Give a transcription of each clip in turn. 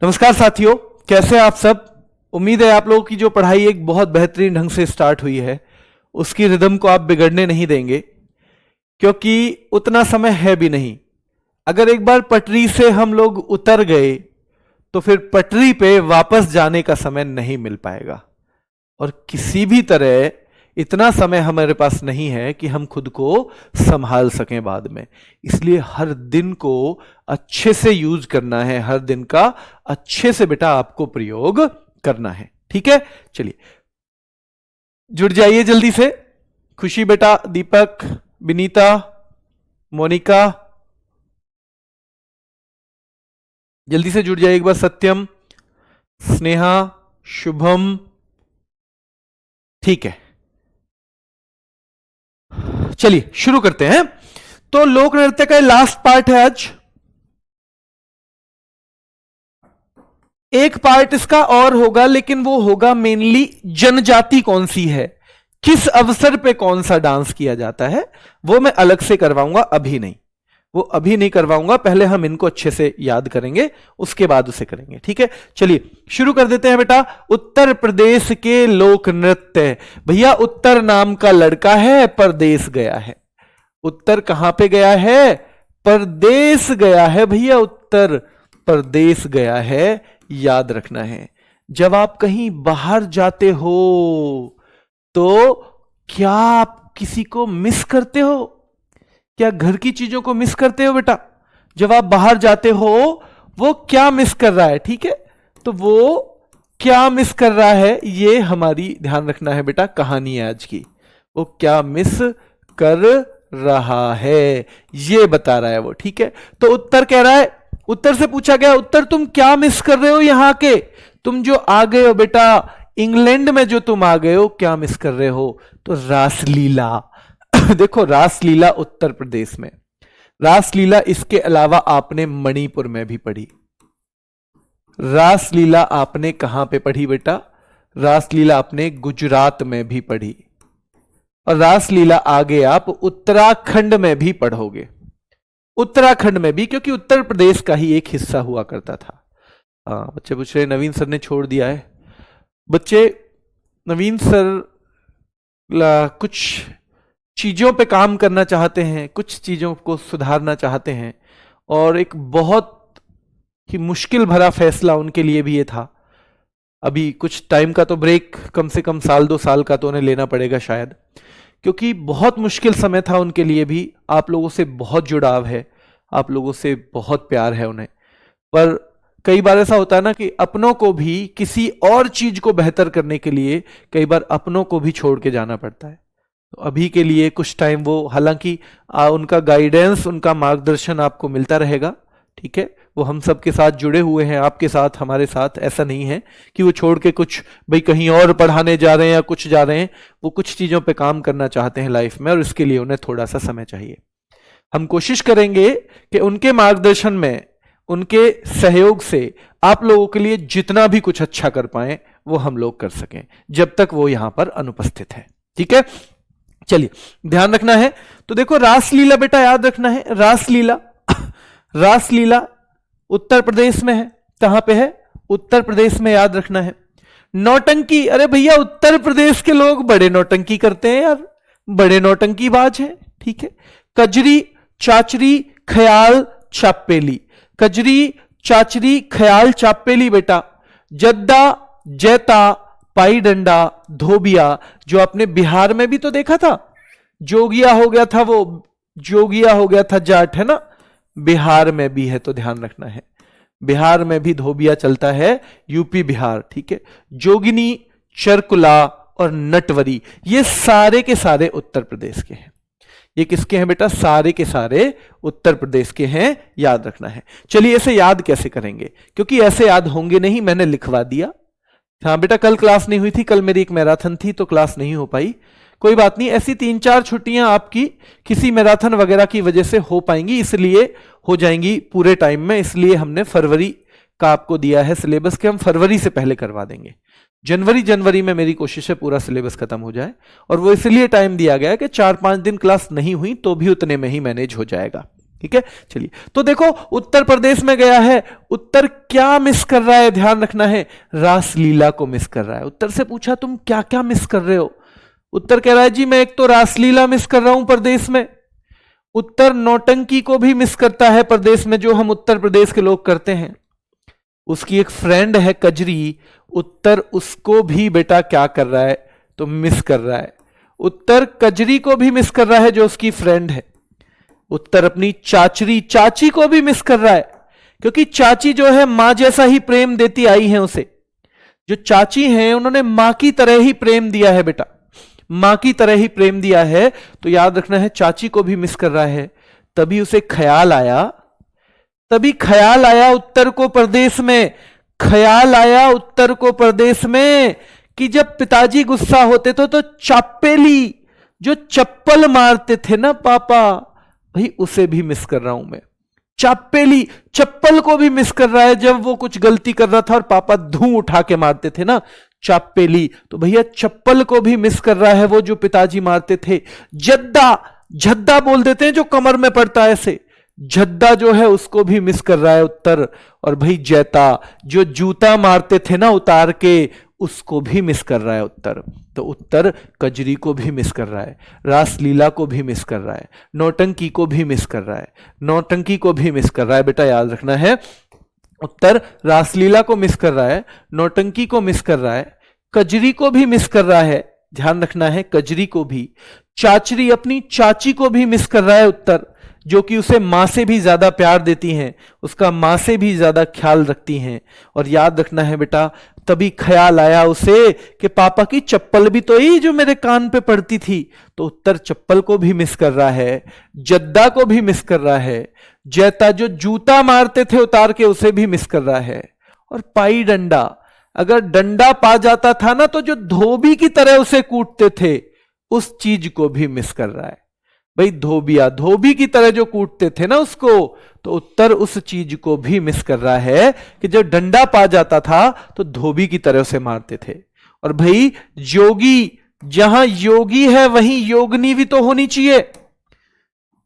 नमस्कार साथियों, कैसे हैं आप सब। उम्मीद है आप लोगों की जो पढ़ाई एक बहुत बेहतरीन ढंग से स्टार्ट हुई है उसकी रिदम को आप बिगड़ने नहीं देंगे, क्योंकि उतना समय है भी नहीं। अगर एक बार पटरी से हम लोग उतर गए तो फिर पटरी पे वापस जाने का समय नहीं मिल पाएगा, और किसी भी तरह इतना समय हमारे पास नहीं है कि हम खुद को संभाल सकें बाद में। इसलिए हर दिन को अच्छे से यूज करना है, हर दिन का अच्छे से बेटा आपको प्रयोग करना है। ठीक है, चलिए जुड़ जाइए जल्दी से। खुशी बेटा, दीपक, विनीता, मोनिका, जल्दी से जुड़ जाइए एक बार। सत्यम, स्नेहा, शुभम, ठीक है, चलिए शुरू करते हैं। तो लोक नृत्य का लास्ट पार्ट है आज। एक पार्ट इसका और होगा, लेकिन वो होगा मेनली जनजाति कौन सी है, किस अवसर पे कौन सा डांस किया जाता है, वो मैं अलग से करवाऊंगा, अभी नहीं, वो अभी नहीं करवाऊंगा। पहले हम इनको अच्छे से याद करेंगे, उसके बाद उसे करेंगे। ठीक है, चलिए शुरू कर देते हैं बेटा। उत्तर प्रदेश के लोक नृत्य। भैया उत्तर नाम का लड़का है, परदेश गया है। उत्तर कहां पे गया है? परदेश गया है भैया, उत्तर प्रदेश गया है, याद रखना है। जब आप कहीं बाहर जाते हो तो क्या आप किसी को मिस करते हो? क्या घर की चीजों को मिस करते हो बेटा? जब आप बाहर जाते हो वो क्या मिस कर रहा है? ठीक है, तो वो क्या मिस कर रहा है ये हमारी ध्यान रखना है बेटा। कहानी है आज की, वो क्या मिस कर रहा है ये बता रहा है वो। ठीक है, तो उत्तर कह रहा है, उत्तर से पूछा गया, उत्तर तुम क्या मिस कर रहे हो यहां के? तुम जो आ गए हो बेटा इंग्लैंड में, जो तुम आ गए हो, क्या मिस कर रहे हो? तो रासलीला। देखो रासलीला उत्तर प्रदेश में, रासलीला इसके अलावा आपने मणिपुर में भी पढ़ी। रासलीला आपने कहां पे पढ़ी बेटा? रासलीला आपने गुजरात में भी पढ़ी, और रासलीला आगे आप उत्तराखंड में भी पढ़ोगे। उत्तराखंड में भी, क्योंकि उत्तर प्रदेश का ही एक हिस्सा हुआ करता था। बच्चे पूछ रहे नवीन सर ने छोड़ दिया है। बच्चे नवीन सर कुछ चीजों पे काम करना चाहते हैं, कुछ चीजों को सुधारना चाहते हैं, और एक बहुत ही मुश्किल भरा फैसला उनके लिए भी ये था। अभी कुछ टाइम का तो ब्रेक, कम से कम साल 2 साल का तो उन्हें लेना पड़ेगा शायद, क्योंकि बहुत मुश्किल समय था उनके लिए भी। आप लोगों से बहुत जुड़ाव है, आप लोगों से बहुत प्यार है उन्हें, पर कई बार ऐसा होता है ना कि अपनों को भी किसी और चीज को बेहतर करने के लिए कई बार अपनों को भी छोड़ के जाना पड़ता है। तो अभी के लिए कुछ टाइम वो, हालांकि उनका गाइडेंस, उनका मार्गदर्शन आपको मिलता रहेगा। ठीक है, वो हम सब के साथ जुड़े हुए हैं, आपके साथ, हमारे साथ। ऐसा नहीं है कि वो छोड़ के कुछ भाई कहीं और पढ़ाने जा रहे हैं या कुछ जा रहे हैं। वो कुछ चीजों पे काम करना चाहते हैं लाइफ में, और इसके लिए उन्हें थोड़ा सा समय चाहिए। हम कोशिश करेंगे कि उनके मार्गदर्शन में, उनके सहयोग से आप लोगों के लिए जितना भी कुछ अच्छा कर पाए वो हम लोग कर सकें, जब तक वो यहां पर अनुपस्थित है। ठीक है, चलिए ध्यान रखना है। तो देखो रासलीला बेटा याद रखना है, रासलीला रासलीला उत्तर प्रदेश में है। कहां पे है? उत्तर प्रदेश में, याद रखना है। नौटंकी, अरे भैया उत्तर प्रदेश के लोग बड़े नौटंकी करते हैं यार, बड़े नौटंकीबाज हैं। ठीक है, कजरी, चाचरी, ख्याल, चापेली। कजरी, चाचरी, ख्याल, चापेली बेटा। जद्दा, जैता, पाई डंडा, धोबिया, जो आपने बिहार में भी तो देखा था। जोगिया हो गया था, वो जोगिया हो गया था जाट, है ना। बिहार में भी है, तो ध्यान रखना है, बिहार में भी धोबिया चलता है, यूपी बिहार। ठीक है, जोगिनी, चरकुला और नटवरी, ये सारे के सारे उत्तर प्रदेश के हैं। ये किसके हैं बेटा? सारे के सारे उत्तर प्रदेश के हैं, याद रखना है। चलिए ऐसे याद कैसे करेंगे, क्योंकि ऐसे याद होंगे नहीं, मैंने लिखवा दिया। हाँ बेटा, कल क्लास नहीं हुई थी, कल मेरी एक मैराथन थी तो क्लास नहीं हो पाई। कोई बात नहीं, ऐसी 3-4 छुट्टियां आपकी किसी मैराथन वगैरह की वजह से हो पाएंगी, इसलिए हो जाएंगी पूरे टाइम में। इसलिए हमने फरवरी का आपको दिया है सिलेबस के, हम फरवरी से पहले करवा देंगे। जनवरी में मेरी कोशिश है पूरा सिलेबस खत्म हो जाए, और वो इसलिए टाइम दिया गया कि 4-5 दिन क्लास नहीं हुई तो भी उतने में ही मैनेज हो जाएगा। ठीक है। चलिए, तो देखो उत्तर प्रदेश में गया है, उत्तर क्या मिस कर रहा है, ध्यान रखना है, रासलीला को मिस कर रहा है। उत्तर से पूछा तुम क्या क्या मिस कर रहे हो, उत्तर कह रहा है जी मैं एक तो रासलीला मिस कर रहा हूं प्रदेश में, उत्तर नौटंकी को भी मिस करता है प्रदेश में, जो हम उत्तर प्रदेश के लोग करते हैं। उसकी एक फ्रेंड है कजरी, उत्तर उसको भी बेटा क्या कर रहा है, तो मिस कर रहा है। उत्तर कजरी को भी मिस कर रहा है जो उसकी फ्रेंड है। उत्तर अपनी चाची को भी मिस कर रहा है, क्योंकि चाची जो है मां जैसा ही प्रेम देती आई है उसे। जो चाची हैं उन्होंने मां की तरह ही प्रेम दिया है बेटा, मां की तरह ही प्रेम दिया है, तो याद रखना है चाची को भी मिस कर रहा है। तभी उसे ख्याल आया, तभी ख्याल आया उत्तर को प्रदेश में, ख्याल आया उत्तर को प्रदेश में कि जब पिताजी गुस्सा होते थे तो चापेली जो चप्पल मारते थे ना पापा, भाई उसे भी मिस कर रहा हूं मैं। चापेली चप्पल को भी मिस कर रहा है, जब वो कुछ गलती कर रहा था और पापा धूं उठा के मारते थे ना चापेली, तो भैया चप्पल को भी मिस कर रहा है, वो जो पिताजी मारते थे। जद्दा, झद्दा बोल देते हैं जो कमर में पड़ता है ऐसे, झद्दा जो है उसको भी मिस कर रहा है उत्तर। और भाई जैता जो जूता मारते थे ना उतार के, उसको भी मिस कर रहा है उत्तर। तो उत्तर कजरी को भी मिस कर रहा है, रासलीला को भी मिस कर रहा है, नौटंकी को भी मिस कर रहा है, नौटंकी को भी मिस कर रहा है। बेटा याद रखना है, उत्तर रासलीला को मिस कर रहा है, नौटंकी को मिस कर रहा है, कजरी को भी मिस कर रहा है, ध्यान रखना है कजरी को भी। चाचरी अपनी चाची को भी मिस कर रहा है उत्तर, जो कि उसे मां से भी ज्यादा प्यार देती हैं, उसका मां से भी ज्यादा ख्याल रखती हैं। और याद रखना है बेटा, तभी ख्याल आया उसे कि पापा की चप्पल भी तो ही जो मेरे कान पे पड़ती थी, तो उत्तर चप्पल को भी मिस कर रहा है, जद्दा को भी मिस कर रहा है, जैता जो जूता मारते थे उतार के उसे भी मिस कर रहा है। और पाई डंडा, अगर डंडा पा जाता था ना तो जो धोबी की तरह उसे कूटते थे, उस चीज को भी मिस कर रहा है। भाई धोबिया धोबी की तरह जो कूटते थे ना उसको, तो उत्तर उस चीज को भी मिस कर रहा है कि जब डंडा पा जाता था तो धोबी की तरह उसे मारते थे। और भाई योगी, जहां योगी है वहीं योगिनी भी तो होनी चाहिए,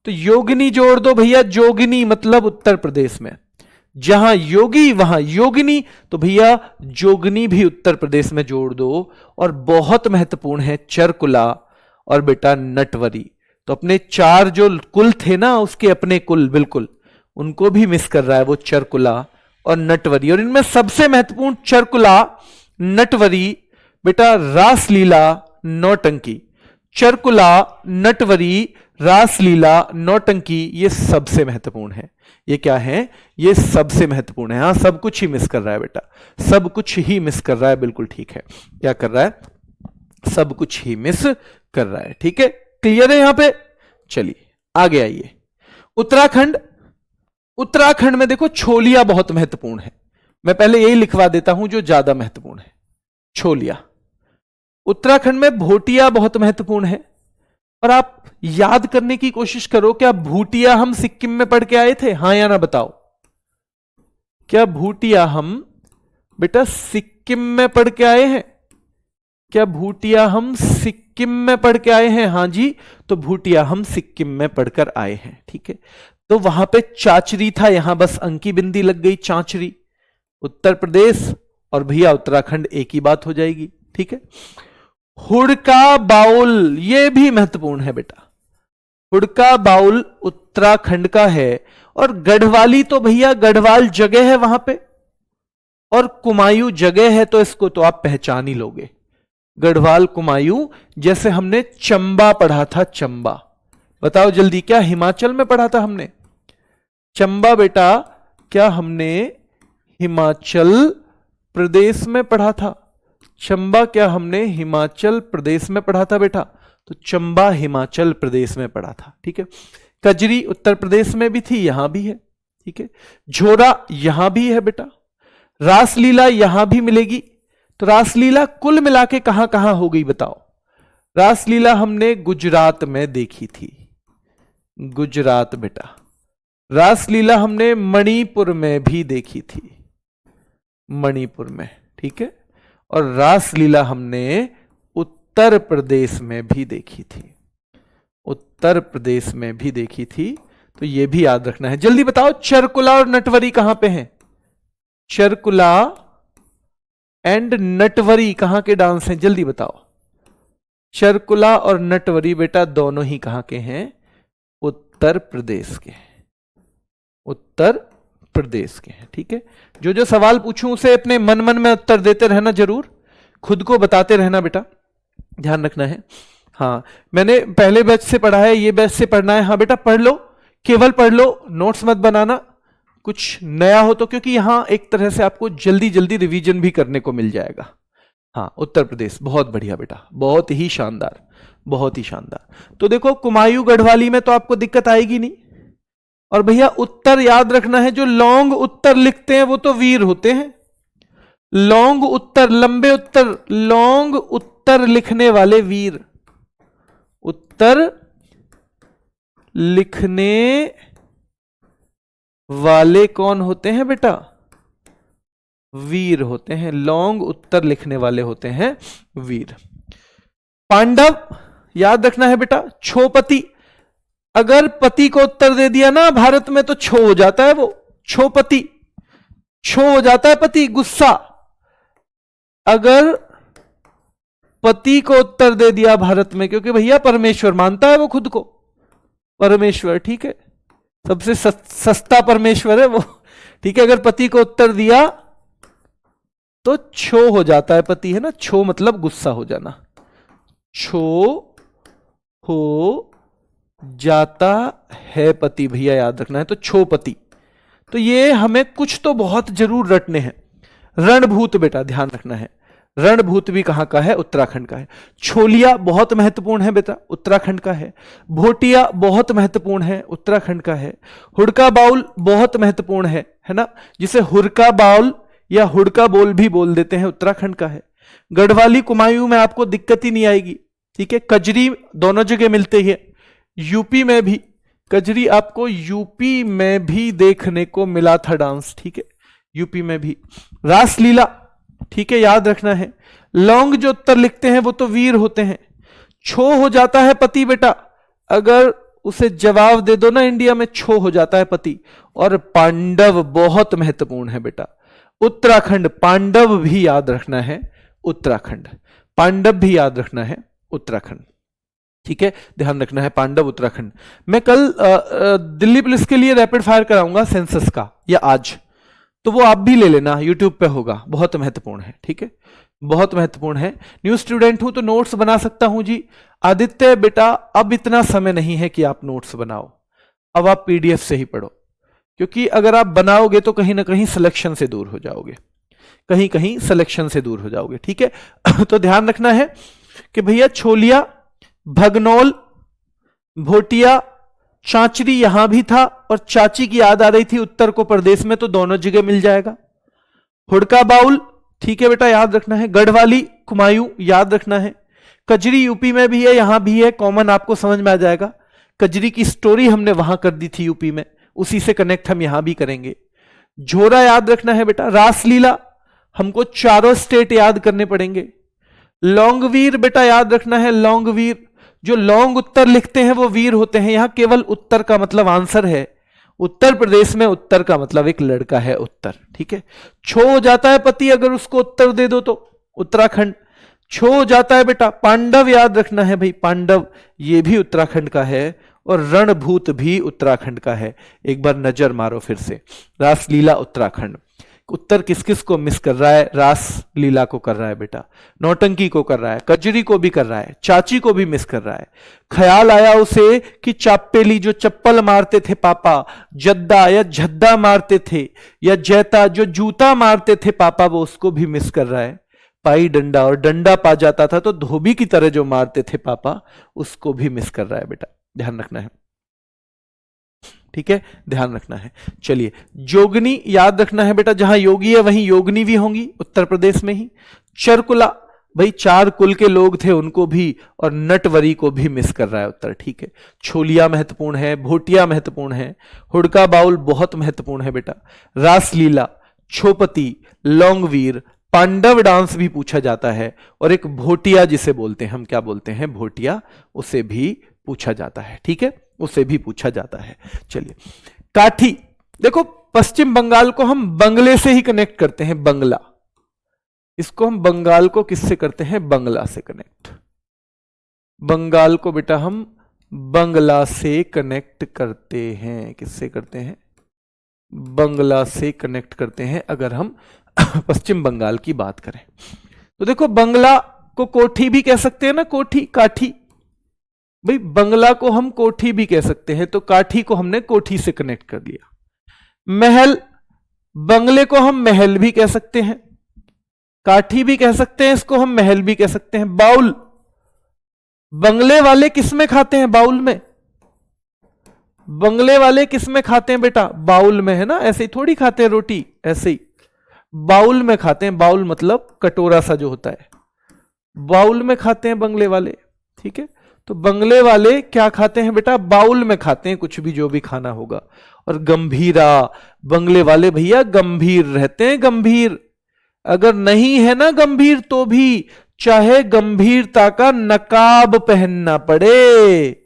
तो योगिनी जोड़ दो भैया, जोगिनी मतलब उत्तर प्रदेश में, जहां योगी वहां योगिनी, तो भैया जोगिनी भी उत्तर प्रदेश में जोड़ दो। और बहुत महत्वपूर्ण है चरकुला और बेटा नटवरी, तो अपने चार जो कुल थे ना उसके अपने कुल बिल्कुल, उनको भी मिस कर रहा है वो चरकुला और नटवरी। और इनमें सबसे महत्वपूर्ण चरकुला, नटवरी, बेटा रासलीला, नौटंकी। चरकुला, नटवरी, रासलीला, नौटंकी, ये सबसे महत्वपूर्ण है। ये क्या है, ये सबसे महत्वपूर्ण है। हाँ, सब कुछ ही मिस कर रहा है बेटा, सब कुछ ही मिस कर रहा है, बिल्कुल ठीक है। क्या कर रहा है, सब कुछ ही मिस कर रहा है, ठीक है। क्लियर है यहां पे। चलिए आगे आइए, उत्तराखंड। उत्तराखंड में देखो छोलिया बहुत महत्वपूर्ण है, मैं पहले यही लिखवा देता हूं जो ज्यादा महत्वपूर्ण है, छोलिया। उत्तराखंड में भोटिया बहुत महत्वपूर्ण है। और आप याद करने की कोशिश करो, क्या भूटिया हम सिक्किम में पढ़ के आए थे, हां या ना बताओ। क्या भूटिया हम बेटा सिक्किम में पढ़ के आए हैं, क्या भूटिया हम सिक्किम में पढ़ के आए हैं, हां जी, तो भूटिया हम सिक्किम में पढ़कर आए हैं, ठीक है। तो वहां पे चाचरी था, यहां बस अंकी बिंदी लग गई, चाचरी। उत्तर प्रदेश और भैया उत्तराखंड एक ही बात हो जाएगी, ठीक है। हुड़का बाउल, यह भी महत्वपूर्ण है बेटा, हुड़का बाउल उत्तराखंड का है। और गढ़वाली तो भैया गढ़वाल जगह है वहां पे, और कुमायूं जगह है, तो इसको तो आप पहचान ही लोगे, गढ़वाल कुमायूं। जैसे हमने चंबा पढ़ा था, चंबा, बताओ जल्दी, क्या हिमाचल में पढ़ा था हमने चंबा बेटा, क्या हमने हिमाचल प्रदेश में पढ़ा था चंबा, क्या हमने हिमाचल प्रदेश में पढ़ा था बेटा, तो चंबा हिमाचल प्रदेश में पढ़ा था, ठीक है। कजरी उत्तर प्रदेश में भी थी, यहां भी है, ठीक है। झोरा यहां भी है बेटा, रासलीला यहां भी मिलेगी। तो रासलीला कुल मिला के कहां कहां हो गई बताओ। रासलीला हमने गुजरात में देखी थी, गुजरात बेटा। रासलीला हमने मणिपुर में भी देखी थी, मणिपुर में, ठीक है। और रासलीला हमने उत्तर प्रदेश में भी देखी थी, उत्तर प्रदेश में भी देखी थी। तो ये भी याद रखना है। जल्दी बताओ, चरकुला और नटवरी कहां पे हैं? चरकुला एंड नटवरी कहां के डांस हैं? जल्दी बताओ। चरकुला और नटवरी बेटा दोनों ही कहां के हैं? उत्तर प्रदेश के। उत्तर प्रदेश के हैं, ठीक है। जो जो सवाल पूछूं उसे अपने मन मन में उत्तर देते रहना, जरूर खुद को बताते रहना बेटा, ध्यान रखना है। हाँ, मैंने पहले बैच से पढ़ा है, ये बैच से पढ़ना है। हाँ बेटा पढ़ लो, केवल पढ़ लो, नोट्स मत बनाना, कुछ नया हो तो, क्योंकि यहां एक तरह से आपको जल्दी जल्दी रिवीजन भी करने को मिल जाएगा। हाँ, उत्तर प्रदेश, बहुत बढ़िया बेटा, बहुत ही शानदार, बहुत ही शानदार। तो देखो कुमायूं गढ़वाली में तो आपको दिक्कत आएगी नहीं। और भैया उत्तर याद रखना है, जो लॉन्ग उत्तर लिखते हैं वो तो वीर होते हैं। लॉन्ग उत्तर, लंबे उत्तर, लॉन्ग उत्तर लिखने वाले वीर, उत्तर लिखने वाले कौन होते हैं बेटा? वीर होते हैं। लॉन्ग उत्तर लिखने वाले होते हैं वीर। पांडव याद रखना है बेटा। छोपति, अगर पति को उत्तर दे दिया ना भारत में तो छो हो जाता है, वो छोपति, छो हो जाता है पति, गुस्सा। अगर पति को उत्तर दे दिया भारत में, क्योंकि भैया परमेश्वर मानता है वो खुद को, परमेश्वर, ठीक है, सबसे सस्ता परमेश्वर है वो, ठीक है। अगर पति को उत्तर दिया तो छो हो जाता है पति, है ना, छो मतलब गुस्सा हो जाना, छो हो जाता है पति, भैया याद रखना है। तो छोपति, तो ये हमें कुछ तो बहुत जरूर रटने हैं। रणभूत बेटा ध्यान रखना है, रणभूत भी कहां का है? उत्तराखंड का है। छोलिया बहुत महत्वपूर्ण है बेटा, उत्तराखंड का है। भोटिया बहुत महत्वपूर्ण है, उत्तराखंड का है। हुड़का बाउल बहुत महत्वपूर्ण है ना, जिसे हुरका बाउल या हुड़का बोल भी बोल देते हैं, उत्तराखंड का है। गढ़वाली कुमायूं में आपको दिक्कत ही नहीं आएगी, ठीक है। कजरी दोनों जगह मिलते हैं, यूपी में भी, कजरी आपको यूपी में भी देखने को मिला था डांस, ठीक है, यूपी में भी। रासलीला, ठीक है, याद रखना है। लॉन्ग जो उत्तर लिखते हैं वो तो वीर होते हैं। छो हो जाता है पति बेटा, अगर उसे जवाब दे दो ना इंडिया में, छो हो जाता है पति। और पांडव बहुत महत्वपूर्ण है बेटा, उत्तराखंड, पांडव भी याद रखना है, उत्तराखंड, पांडव भी याद रखना है, उत्तराखंड, ठीक है, ध्यान रखना है, पांडव उत्तराखंड। मैं कल दिल्ली पुलिस के लिए रैपिड फायर कराऊंगा सेंसस का, या आज, तो वो आप भी ले लेना, यूट्यूब पे होगा, बहुत महत्वपूर्ण है, ठीक है, बहुत महत्वपूर्ण है। न्यू स्टूडेंट हूं तो नोट्स बना सकता हूं जी। आदित्य बेटा अब इतना समय नहीं है कि आप नोट्स बनाओ, अब आप पीडीएफ से ही पढ़ो, क्योंकि अगर आप बनाओगे तो कहीं ना कहीं सिलेक्शन से दूर हो जाओगे, कहीं कहीं सिलेक्शन से दूर हो जाओगे, ठीक है। तो ध्यान रखना है कि भैया छोलिया, भगनौल, भोटिया, चांचरी यहां भी था, और चाची की याद आ रही थी उत्तर को प्रदेश में, तो दोनों जगह मिल जाएगा। हुड़का बाउल, ठीक है बेटा, याद रखना है। गढ़वाली कुमायूं याद रखना है। कजरी यूपी में भी है, यहां भी है, कॉमन, आपको समझ में आ जाएगा। कजरी की स्टोरी हमने वहां कर दी थी यूपी में, उसी से कनेक्ट हम यहां भी करेंगे। झोरा याद रखना है बेटा। रासलीला हमको चारों स्टेट याद करने पड़ेंगे। लौंगवीर बेटा याद रखना है, लौंगवीर, जो लौंग उत्तर लिखते हैं वो वीर होते हैं। यहां केवल उत्तर का मतलब आंसर है, उत्तर प्रदेश में उत्तर का मतलब एक लड़का है, उत्तर, ठीक है। छो हो जाता है पति, अगर उसको उत्तर दे दो तो, उत्तराखंड। छो हो जाता है बेटा। पांडव याद रखना है भाई, पांडव ये भी उत्तराखंड का है, और रणभूत भी उत्तराखंड का है। एक बार नजर मारो फिर से, रासलीला उत्तराखंड। उत्तर किस किस को मिस कर रहा है? रास लीला को कर रहा है बेटा, नौटंकी को कर रहा है, कजरी को भी कर रहा है, चाची को भी मिस कर रहा है। ख्याल आया उसे कि चापेली जो चप्पल मारते थे पापा, जद्दा या झद्दा मारते थे, या जैता जो जूता मारते थे पापा, वो उसको भी मिस कर रहा है। पाई डंडा, और डंडा पा जाता था तो धोबी की तरह जो मारते थे पापा, उसको भी मिस कर रहा है बेटा, ध्यान रखना है, ठीक है, ध्यान रखना है। चलिए, जोगनी याद रखना है बेटा, जहां योगी है वहीं योगनी भी होंगी, उत्तर प्रदेश में ही। चरकुला, भाई 4 कुल के लोग थे उनको भी, और नटवरी को भी मिस कर रहा है उत्तर, ठीक है। छोलिया महत्वपूर्ण है, भोटिया महत्वपूर्ण है, हुड़का बाउल बहुत महत्वपूर्ण है बेटा। रासलीला, छोपति, लौंगवीर, पांडव डांस भी पूछा जाता है, और एक भोटिया जिसे बोलते हैं, हम क्या बोलते हैं, भोटिया, उसे भी पूछा जाता है, ठीक है, उसे भी पूछा जाता है। चलिए, काठी, देखो पश्चिम बंगाल को हम बंगले से ही कनेक्ट करते हैं, बंगला, इसको हम बंगाल को किससे करते हैं, बंगला से कनेक्ट। बंगाल को बेटा हम बंगला से कनेक्ट करते हैं, किससे करते हैं, बंगला से कनेक्ट करते हैं अगर हम पश्चिम बंगाल की बात करें। तो देखो बंगला को कोठी भी कह सकते हैं ना, कोठी, काठी, भाई बंगला को हम कोठी भी कह सकते हैं, तो काठी को हमने कोठी से कनेक्ट कर दिया। महल, बंगले को हम महल भी कह सकते हैं, काठी भी कह सकते हैं, इसको हम महल भी कह सकते हैं। बाउल, बंगले वाले किस में खाते हैं, बाउल में, बंगले वाले किस में खाते हैं बेटा, बाउल में, है ना, ऐसे ही थोड़ी खाते हैं रोटी, ऐसे ही बाउल में खाते हैं। बाउल मतलब कटोरा सा जो होता है, बाउल में खाते हैं बंगले वाले, ठीक है। तो बंगले वाले क्या खाते हैं बेटा, बाउल में खाते हैं कुछ भी, जो भी खाना होगा। और गंभीरा, बंगले वाले भैया गंभीर रहते हैं, गंभीर, अगर नहीं है ना गंभीर तो भी चाहे गंभीरता का नकाब पहनना पड़े,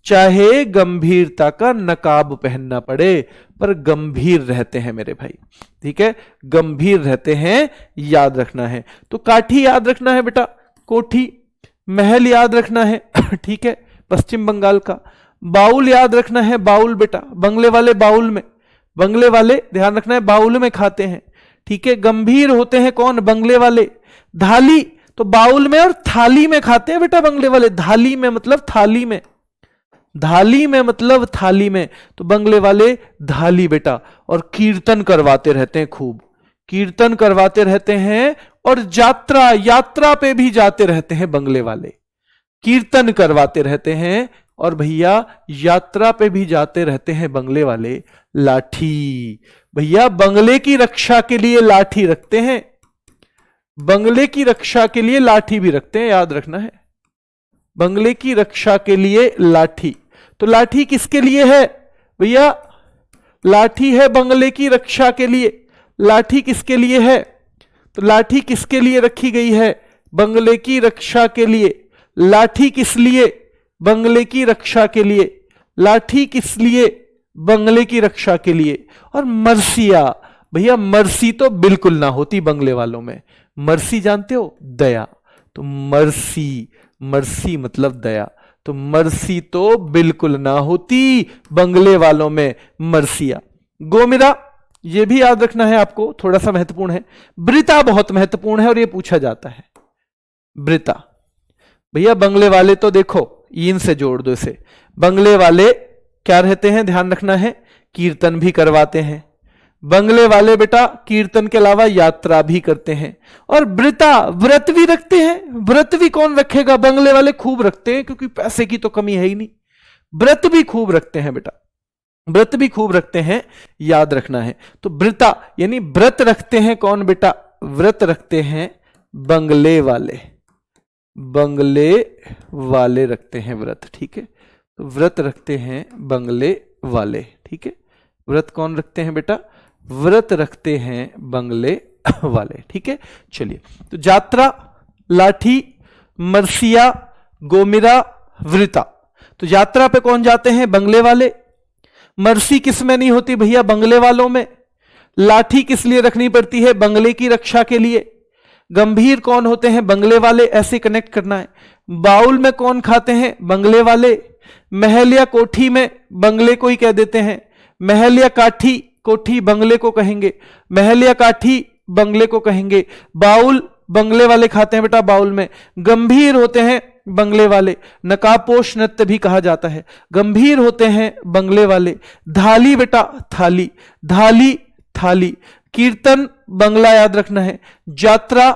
चाहे गंभीरता का नकाब पहनना पड़े, पर गंभीर रहते हैं मेरे भाई, ठीक है, गंभीर रहते हैं, याद रखना है। तो काठी याद रखना है बेटा, कोठी, महल याद रखना है, ठीक है, पश्चिम बंगाल का। बाउल याद रखना है, बाउल बेटा, बंगले वाले बाउल में, बंगले वाले ध्यान रखना है बाउल में खाते हैं, ठीक है। गंभीर होते हैं कौन, बंगले वाले। धाली, तो बाउल में और थाली में खाते हैं बेटा बंगले वाले, धाली में मतलब थाली में, धाली में मतलब थाली में, तो बंगले वाले धाली बेटा। और कीर्तन करवाते रहते हैं खूब, कीर्तन करवाते रहते हैं, और यात्रा, यात्रा पे भी जाते रहते हैं बंगले वाले, कीर्तन करवाते रहते हैं, और भैया यात्रा पे भी जाते रहते हैं बंगले वाले। लाठी, भैया बंगले की रक्षा के लिए लाठी रखते हैं, बंगले की रक्षा के लिए लाठी भी रखते हैं, याद रखना है, बंगले की रक्षा के लिए लाठी। तो लाठी किसके लिए है भैया, लाठी है बंगले की रक्षा के लिए। लाठी किसके लिए है, तो लाठी किसके लिए रखी गई है, बंगले की रक्षा के लिए। लाठी किस लिए, बंगले की रक्षा के लिए। लाठी किस लिए, बंगले की रक्षा के लिए। और मर्सिया, भैया मर्सी तो बिल्कुल ना होती बंगले वालों में, मर्सी जानते हो, दया, तो मर्सी, मर्सी मतलब दया, तो मर्सी तो बिल्कुल ना होती बंगले वालों में, मर्सिया। गोमिरा, यह भी याद रखना है आपको, थोड़ा सा महत्वपूर्ण है। ब्रिता बहुत महत्वपूर्ण है और यह पूछा जाता है। ब्रिता, भैया बंगले वाले तो देखो इन से जोड़ दो इसे, बंगले वाले क्या रहते हैं, ध्यान रखना है, कीर्तन भी करवाते हैं बंगले वाले बेटा, कीर्तन के अलावा यात्रा भी करते हैं। और व्रता, व्रत भी रखते हैं। व्रत भी कौन रखेगा, बंगले वाले खूब रखते हैं, क्योंकि पैसे की तो कमी है ही नहीं, व्रत भी खूब रखते हैं बेटा, व्रत भी खूब रखते हैं, याद रखना है। तो व्रता यानी व्रत रखते हैं कौन बेटा, व्रत रखते हैं बंगले वाले, बंगले वाले रखते हैं व्रत, ठीक है। तो व्रत रखते हैं बंगले वाले, ठीक है। व्रत कौन रखते हैं बेटा, व्रत रखते हैं बंगले वाले, ठीक है। चलिए, तो यात्रा, लाठी, मर्सिया, गोमिरा, वृता। तो यात्रा पे कौन जाते हैं, बंगले वाले। मर्सी किस में नहीं होती भैया, बंगले वालों में। लाठी किस लिए रखनी पड़ती है, बंगले की रक्षा के लिए। गंभीर कौन होते हैं, बंगले वाले, ऐसे कनेक्ट करना है। बाउल में कौन खाते हैं, बंगले वाले। महल या कोठी में बंगले को ही कह देते हैं। महल या काठी, कोठी बंगले को कहेंगे, महल या काठी बंगले को कहेंगे। बाउल बंगले वाले खाते हैं बेटा, बाउल में। गंभीर होते हैं बंगले वाले, नकाबपोश नृत्य भी कहा जाता है, गंभीर होते हैं बंगले वाले। धाली बेटा, थाली, धाली थाली। कीर्तन बंगला याद रखना है। यात्रा,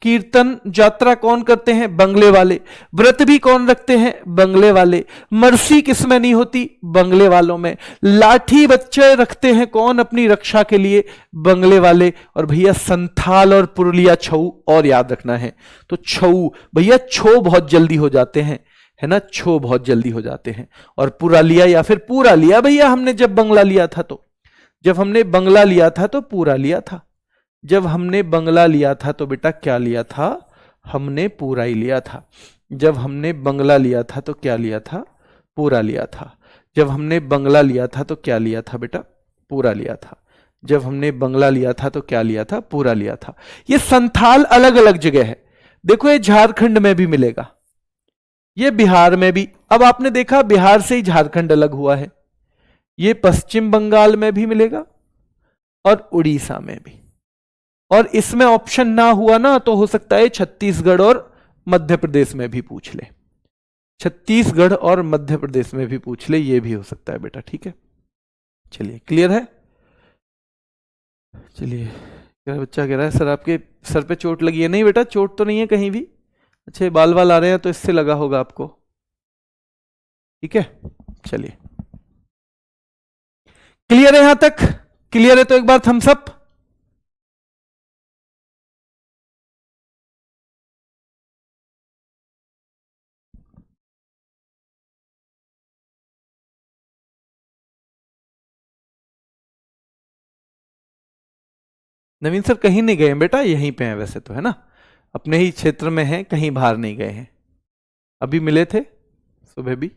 कीर्तन, यात्रा कौन करते हैं, बंगले वाले। व्रत भी कौन रखते हैं, बंगले वाले। मर्सी किस में नहीं होती, बंगले वालों में। लाठी बच्चे रखते हैं कौन, अपनी रक्षा के लिए, बंगले वाले। और भैया संथाल और पुरुलिया छऊ और याद रखना है। तो छऊ भैया, छो बहुत जल्दी हो जाते हैं, है ना, छो बहुत जल्दी हो जाते हैं। और पूरा लिया या फिर पूरा लिया भैया, हमने जब बंगला लिया था, तो जब हमने बंगला लिया था तो पूरा लिया था। जब हमने बंगला लिया था तो बेटा क्या लिया था, हमने पूरा ही लिया था। जब हमने बंगला लिया था तो क्या लिया था, पूरा लिया था। जब हमने बंगला लिया था तो क्या लिया था बेटा? पूरा लिया था। जब हमने बंगला लिया था तो क्या लिया था? पूरा लिया था। ये संथाल अलग अलग जगह है। देखो ये झारखंड में भी मिलेगा, ये बिहार में भी। अब आपने देखा बिहार से ही झारखंड अलग हुआ है। ये पश्चिम बंगाल में भी मिलेगा और उड़ीसा में भी। और इसमें ऑप्शन ना हुआ ना तो हो सकता है छत्तीसगढ़ और मध्य प्रदेश में भी पूछ ले। छत्तीसगढ़ और मध्य प्रदेश में भी पूछ ले, ये भी हो सकता है बेटा। ठीक है, चलिए क्लियर है। चलिए, बच्चा कह रहा है सर आपके सर पे चोट लगी है। नहीं बेटा, चोट तो नहीं है कहीं भी। अच्छे बाल वाल आ रहे हैं तो इससे लगा होगा आपको। ठीक है, चलिए क्लियर है यहां तक? क्लियर है तो एक बार थम्स अप। नवीन सर कहीं नहीं गए हैं बेटा, यहीं पे हैं वैसे तो, है ना, अपने ही क्षेत्र में हैं, कहीं बाहर नहीं गए हैं। अभी मिले थे सुबह भी।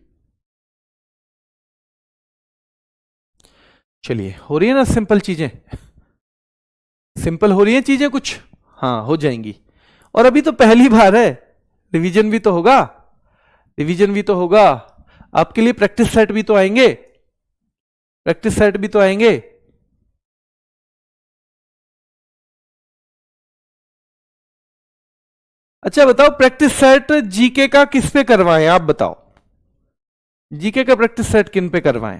चलिए, हो रही है ना सिंपल चीजें? सिंपल हो रही है चीजें कुछ? हाँ, हो जाएंगी। और अभी तो पहली बार है, रिवीजन भी तो होगा, रिवीजन भी तो होगा। आपके लिए प्रैक्टिस सेट भी तो आएंगे, प्रैक्टिस सेट भी तो आएंगे। अच्छा बताओ, प्रैक्टिस सेट जीके का किस पे करवाएं? आप बताओ, जीके का प्रैक्टिस सेट किन पे करवाएं?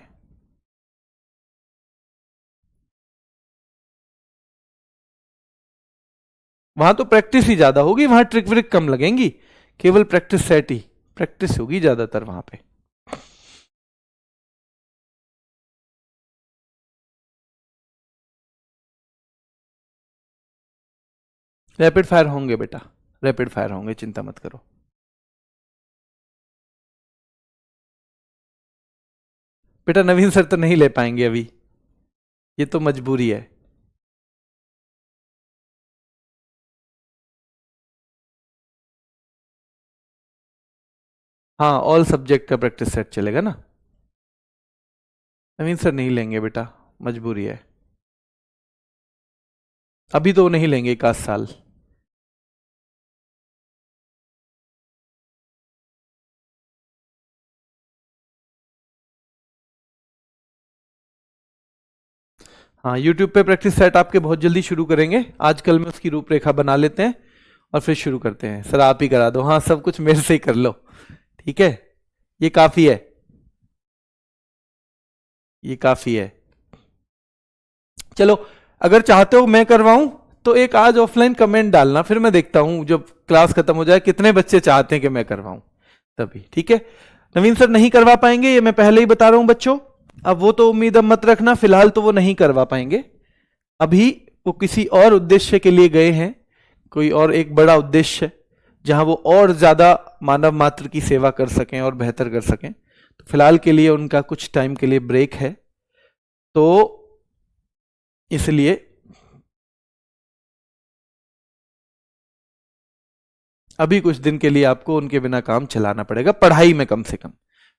वहां तो प्रैक्टिस ही ज्यादा होगी, वहां ट्रिक व्रिक कम लगेंगी, केवल प्रैक्टिस सेट ही प्रैक्टिस होगी ज्यादातर वहां पे। रैपिड फायर होंगे बेटा, रैपिड फायर होंगे, चिंता मत करो। बेटा नवीन सर तो नहीं ले पाएंगे अभी, ये तो मजबूरी है। हाँ, ऑल सब्जेक्ट का प्रैक्टिस सेट चलेगा ना। नवीन सर नहीं लेंगे बेटा, मजबूरी है, अभी तो नहीं लेंगे एक आध साल। हाँ, यूट्यूब पे प्रैक्टिस सेट आपके बहुत जल्दी शुरू करेंगे, आजकल में उसकी रूपरेखा बना लेते हैं और फिर शुरू करते हैं। सर आप ही करा दो, हाँ सब कुछ मेरे से ही कर लो, ठीक है, ये काफी है, ये काफी है। चलो, अगर चाहते हो मैं करवाऊं तो एक आज ऑफलाइन कमेंट डालना, फिर मैं देखता हूं जब क्लास खत्म हो जाए कितने बच्चे चाहते हैं कि मैं करवाऊं, तभी। ठीक है, नवीन सर नहीं करवा पाएंगे, ये मैं पहले ही बता रहा हूं बच्चों। अब वो तो उम्मीद अब मत रखना, फिलहाल तो वो नहीं करवा पाएंगे। अभी वो किसी और उद्देश्य के लिए गए हैं, कोई और एक बड़ा उद्देश्य जहां वो और ज्यादा मानव मात्र की सेवा कर सकें और बेहतर कर सकें। तो फिलहाल के लिए उनका कुछ टाइम के लिए ब्रेक है, तो इसलिए अभी कुछ दिन के लिए आपको उनके बिना काम चलाना पड़ेगा, पढ़ाई में कम से कम।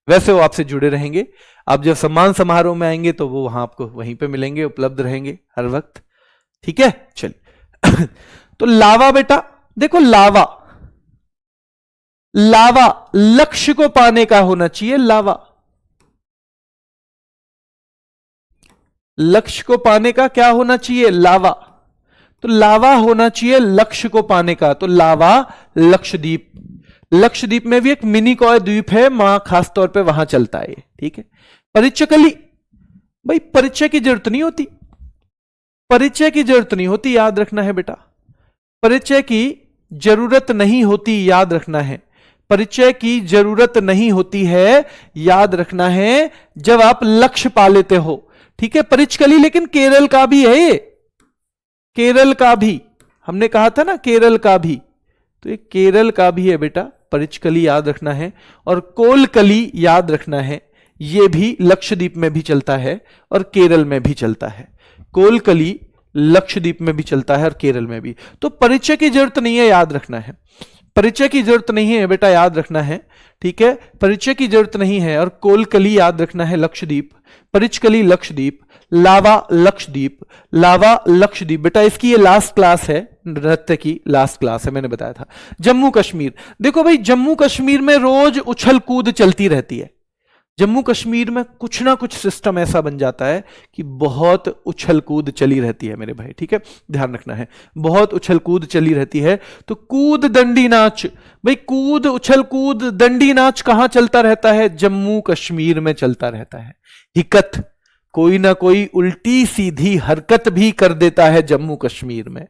वैसे वो आपसे जुड़े रहेंगे, आप जब सम्मान समारोह में आएंगे तो वो वहां आपको वहीं पे मिलेंगे, उपलब्ध रहेंगे हर वक्त। ठीक है, चलिए तो लावा बेटा, देखो लावा, लावा लक्ष्य को पाने का होना चाहिए। लावा लक्ष्य को पाने का क्या होना चाहिए? लावा। तो लावा होना चाहिए लक्ष्य को पाने का, तो लावा लक्षद्वीप। लक्षद्वीप में भी एक मिनी कोय द्वीप है, वहां खास तौर पे वहां चलता है। ठीक है, परिचय भाई परिचय की जरूरत नहीं होती, परिचय की जरूरत नहीं होती, याद रखना है बेटा, परिचय की जरूरत नहीं होती, याद रखना है, परिचय की जरूरत नहीं होती है, याद रखना है, जब आप लक्ष्य पा लेते हो। ठीक है, परिचकली लेकिन केरल का भी है, ये केरल का भी, हमने कहा था ना केरल का भी, तो ये केरल का भी है बेटा, परिचकली याद रखना है। और कोलकली याद रखना है, ये भी लक्षद्वीप में भी चलता है और केरल में भी चलता है। कोलकली लक्षद्वीप में भी चलता है और केरल में भी। तो परिचय की जरूरत नहीं है, याद रखना है, परिचय की जरूरत नहीं है बेटा, याद रखना है। ठीक है, परिचय की जरूरत नहीं है। और कोलकली याद रखना है लक्षद्वीप, परिचकली लक्षद्वीप, लावा लक्षद्वीप, लावा लक्षद्वीप। बेटा इसकी ये लास्ट क्लास है, नृत्य की लास्ट क्लास है, मैंने बताया था। जम्मू कश्मीर, देखो भाई जम्मू कश्मीर में रोज उछल कूद चलती रहती है। जम्मू कश्मीर में कुछ ना कुछ सिस्टम ऐसा बन जाता है कि बहुत उछल कूद चली रहती है मेरे भाई, ठीक है, ध्यान रखना है, बहुत उछल कूद चली रहती है। तो कूद दंडी नाच, भाई कूद उछल कूद दंडी नाच कहां चलता रहता है? जम्मू कश्मीर में चलता रहता है। हिकत, कोई ना कोई उल्टी सीधी हरकत भी कर देता है जम्मू कश्मीर में,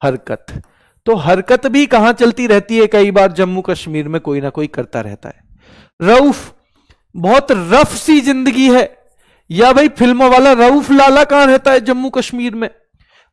हरकत। तो हरकत भी कहां चलती रहती है? कई बार जम्मू कश्मीर में कोई ना कोई करता रहता है। रऊफ, बहुत रफ सी जिंदगी है। या भाई फिल्मों वाला रऊफ लाला कहां रहता है? जम्मू कश्मीर में।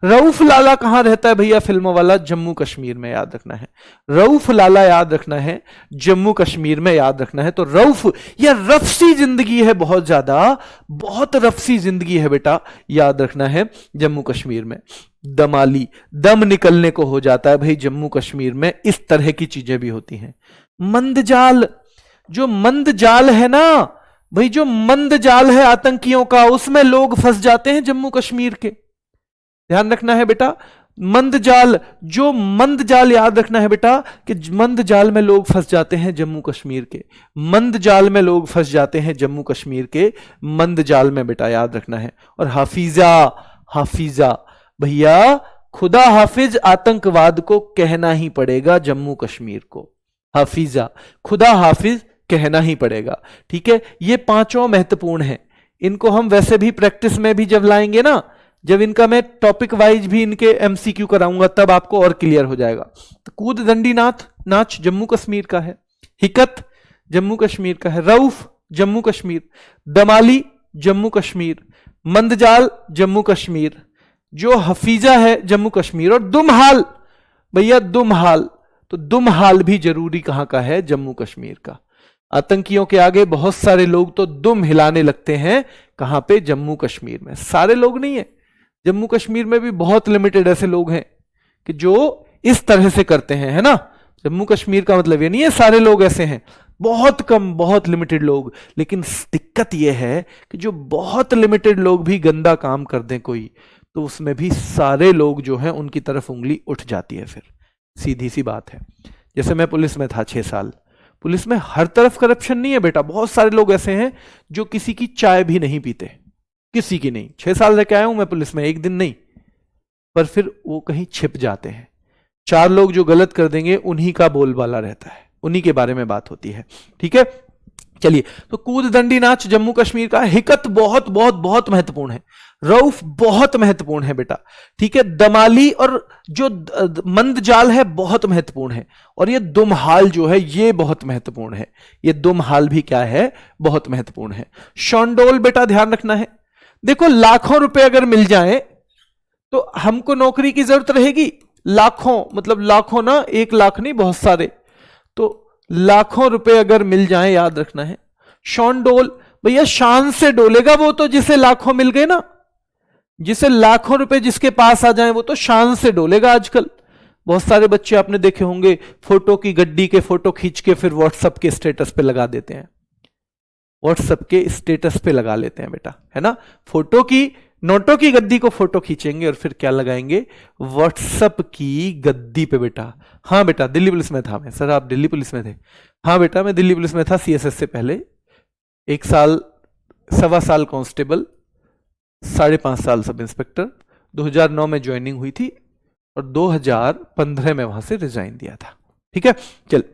रऊफ लाला कहां रहता है भैया? फिल्मों वाला जम्मू कश्मीर में, याद रखना है। रऊफ लाला याद रखना है, जम्मू कश्मीर में याद रखना है। तो रऊफ, या रफ सी जिंदगी है, बहुत ज्यादा, बहुत रफ सी जिंदगी है बेटा, याद रखना है जम्मू कश्मीर में। दमाली, दम निकलने को हो जाता है भाई जम्मू कश्मीर में, इस तरह की चीजें भी होती हैं। मंदजाल, जो मंद जाल है ना भाई, जो मंद जाल है आतंकियों का, उसमें लोग फंस जाते हैं जम्मू कश्मीर के, ध्यान रखना है बेटा। मंद जाल, जो मंद जाल, याद रखना है बेटा कि मंद जाल में लोग फंस जाते हैं जम्मू कश्मीर के, मंद जाल में लोग फंस जाते हैं जम्मू कश्मीर के, मंद जाल में बेटा, याद रखना है। और हाफिजा, हाफिजा भैया खुदा हाफिज आतंकवाद को कहना ही पड़ेगा जम्मू कश्मीर को, हाफिजा, खुदा हाफिज कहना ही पड़ेगा, ठीक है। ये पांचों महत्वपूर्ण हैं, इनको हम वैसे भी प्रैक्टिस में भी जब लाएंगे ना, जब इनका मैं टॉपिक वाइज भी इनके एमसीक्यू कराऊंगा, तब आपको और क्लियर हो जाएगा। तो कूद दंडी नाच जम्मू कश्मीर का है। हिकत जम्मू कश्मीर का है। रऊफ जम्मू कश्मीर, दमाली जम्मू कश्मीर, मंदजाल जम्मू कश्मीर, जो हफीजा है जम्मू कश्मीर। और दुमहाल भैया, दुमहाल, तो दुमहाल भी जरूरी कहां का है? जम्मू कश्मीर का। आतंकियों के आगे बहुत सारे लोग तो दुम हिलाने लगते हैं, कहां पे? जम्मू कश्मीर में। सारे लोग नहीं है, जम्मू कश्मीर में भी बहुत लिमिटेड ऐसे लोग हैं कि जो इस तरह से करते हैं, है ना। जम्मू कश्मीर का मतलब ये नहीं है सारे लोग ऐसे हैं, बहुत कम, बहुत लिमिटेड लोग। लेकिन दिक्कत यह है कि जो बहुत लिमिटेड लोग भी गंदा काम कर दें कोई, तो उसमें भी सारे लोग जो हैं उनकी तरफ उंगली उठ जाती है। फिर सीधी सी बात है। जैसे मैं पुलिस में था 6 साल, पुलिस में हर तरफ करप्शन नहीं है बेटा, बहुत सारे लोग ऐसे हैं जो किसी की चाय भी नहीं पीते, किसी की नहीं। 6 साल रह के आया हूं मैं पुलिस में, एक दिन नहीं, पर फिर वो कहीं छिप जाते हैं। 4 लोग जो गलत कर देंगे उन्हीं का बोलबाला रहता है, उन्हीं के बारे में बात होती है, ठीक है। चलिए, तो कूद दंडी नाच जम्मू कश्मीर का। हिकत बहुत बहुत बहुत महत्वपूर्ण है। रऊफ बहुत महत्वपूर्ण है बेटा, ठीक है। दमाली और जो मंद जाल है बहुत महत्वपूर्ण है। और ये दुमहाल जो है ये बहुत महत्वपूर्ण है, ये दुमहाल भी क्या है? बहुत महत्वपूर्ण है। शॉन्डोल बेटा ध्यान रखना है। देखो लाखों रुपए अगर मिल जाए तो हमको नौकरी की जरूरत रहेगी। लाखों मतलब लाखों ना, 1 लाख नहीं, बहुत सारे, तो लाखों रुपए अगर मिल जाए, याद रखना है। शॉन्डोल भैया शान से डोलेगा वो तो, जिसे लाखों मिल गए ना, जिसे लाखों रुपए जिसके पास आ जाए वो तो शान से डोलेगा। आजकल बहुत सारे बच्चे आपने देखे होंगे, फोटो की गड्डी के फोटो खींच के फिर व्हाट्सएप के स्टेटस पे लगा देते हैं, व्हाट्सएप के स्टेटस पे लगा लेते हैं बेटा, है ना। फोटो की, नोटों की गद्दी को फोटो खींचेंगे और फिर क्या लगाएंगे? व्हाट्सएप की गद्दी पे बेटा। हाँ बेटा, दिल्ली पुलिस में था मैं। सर आप दिल्ली पुलिस में थे? हाँ बेटा मैं दिल्ली पुलिस में था, सीएसएस से पहले 1 साल, 1.25 साल कांस्टेबल, 5.5 साल सब इंस्पेक्टर। 2009 में ज्वाइनिंग हुई थी और 2015 में वहां से रिजाइन दिया था, ठीक है। चल,